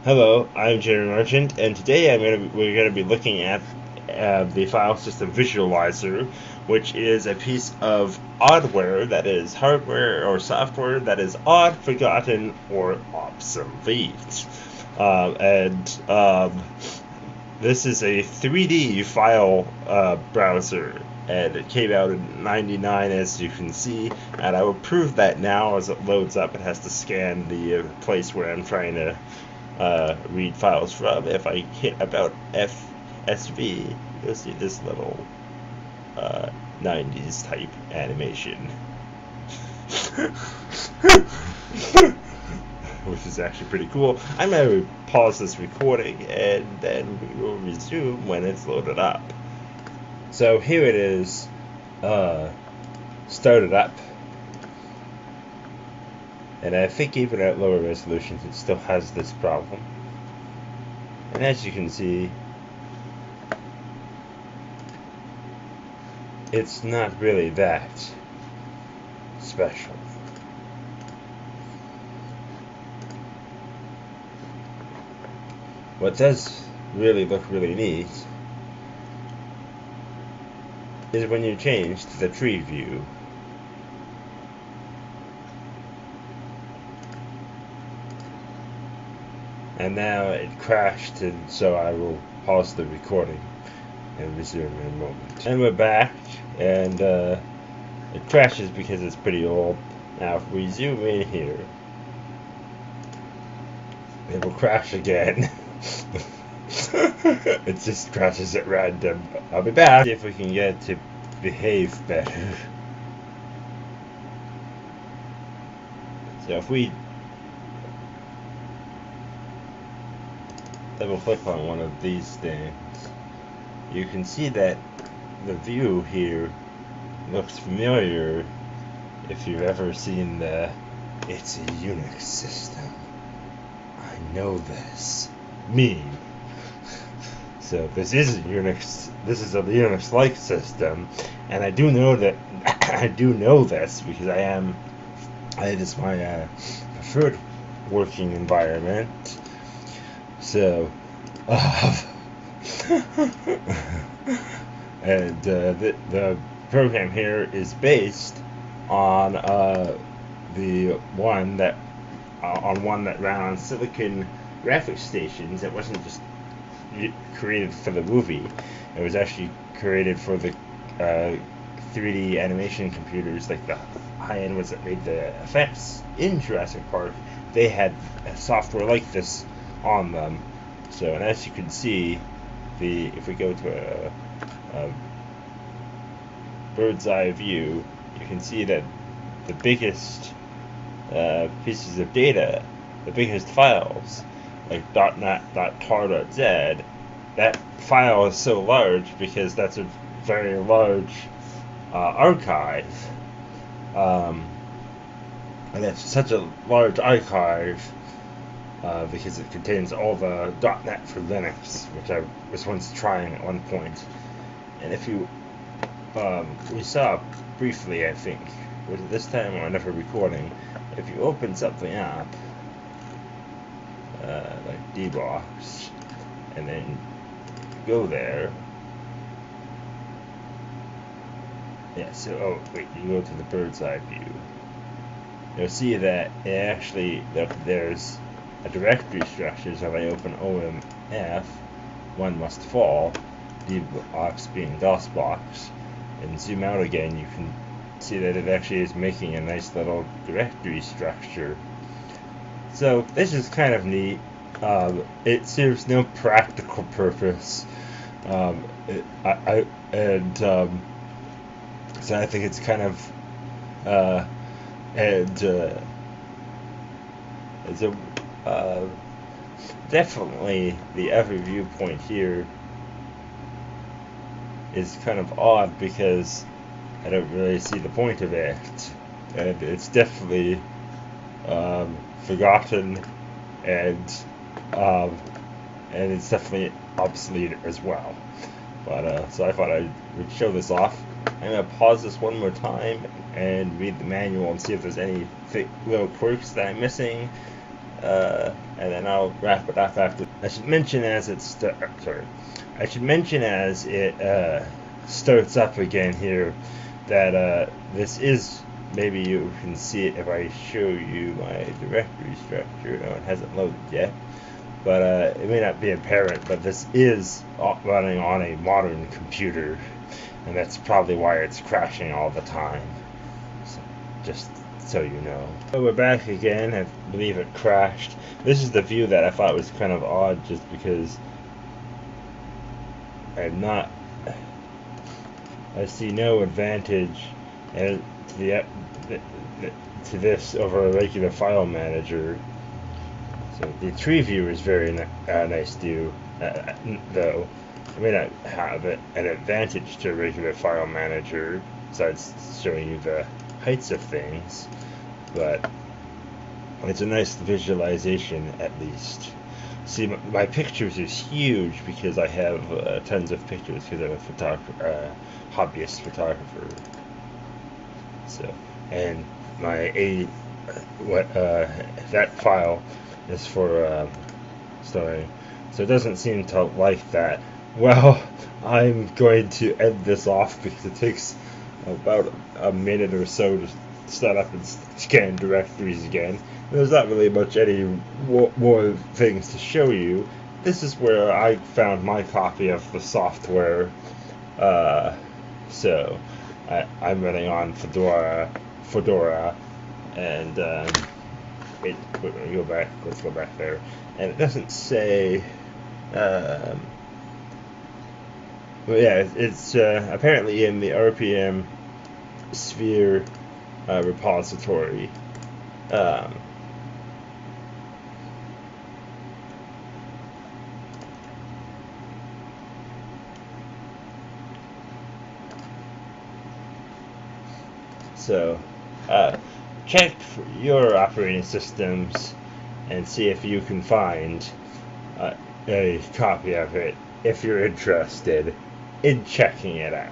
Hello, I'm Jerry Merchant, and today we're gonna be looking at the file system Visualiser, which is a piece of oddware, that is hardware or software that is odd, forgotten, or obsolete. And This is a 3D file browser, and it came out in '99, as you can see. And I will prove that now as it loads up. It has to scan the place where I'm trying to read files from. If I hit about FSV, you'll see this little 90s type animation. Which is actually pretty cool. I'm going to pause this recording and then we will resume when it's loaded up. So here it is, started up. And I think even at lower resolutions it still has this problem. And as you can see, it's not really that special. What does really look really neat is when you change to the tree view. And now it crashed, and so I will pause the recording and resume in a moment. And we're back, and it crashes because it's pretty old. Now if we zoom in here, it will crash again. It just crashes at random. I'll be back. See if we can get it to behave better. So if we double click on one of these things, you can see that the view here looks familiar if you've ever seen the "it's a Unix system, I know this" meme. So this is a Unix-like system, and I do know that I do know this because it is my preferred working environment. So, and the program here is based on one that ran on Silicon graphics stations. It wasn't just created for the movie. It was actually created for the 3D animation computers, like the high-end ones that made the effects in Jurassic Park. They had software like this on them. So, and as you can see, if we go to a bird's eye view, you can see that the biggest pieces of data, the biggest files, like .NET.tar.z, that file is so large because that's a very large archive. And it's such a large archive because it contains all the .NET for Linux, which I was once trying at one point. And if you, we saw briefly, I think, was it this time or another recording, if you open something up, like dbox, and then go there, yeah, so, oh, wait, you go to the bird's eye view, you'll see that it actually, there's a directory structure. So if I open OMF, one must fall, dbox being DOSBox, and zoom out again, you can see that it actually is making a nice little directory structure. So this is kind of neat. It serves no practical purpose, so I think it's kind of it's a definitely the other viewpoint here is kind of odd because I don't really see the point of it, and it's definitely forgotten, and it's definitely obsolete as well. But so I thought I would show this off. I'm gonna pause this one more time and read the manual and see if there's any little quirks that I'm missing. and then I'll wrap it up after. I should mention as it starts up again here that this is, maybe you can see it if I show you my directory structure. No, it hasn't loaded yet, but it may not be apparent, but this is running on a modern computer, and that's probably why it's crashing all the time. So, just so you know. So we're back again. I believe it crashed. This is the view that I thought was kind of odd, just because I see no advantage to this over a regular file manager. So the tree view is very nice view, though. I may not have an advantage to a regular file manager, besides showing you the heights of things, but it's a nice visualization at least. See, my pictures is huge because I have tons of pictures because I'm a photographer, hobbyist photographer. So, and my that file is for storing, so it doesn't seem to like that. Well, I'm going to end this off because it takes about a minute or so to set up and scan directories again. There's not really much any more things to show you. This is where I found my copy of the software. So I'm running on Fedora, and wait, let's go back there. And it doesn't say. But yeah, it's apparently in the RPM sphere repository. So check for your operating systems and see if you can find a copy of it if you're interested in checking it out.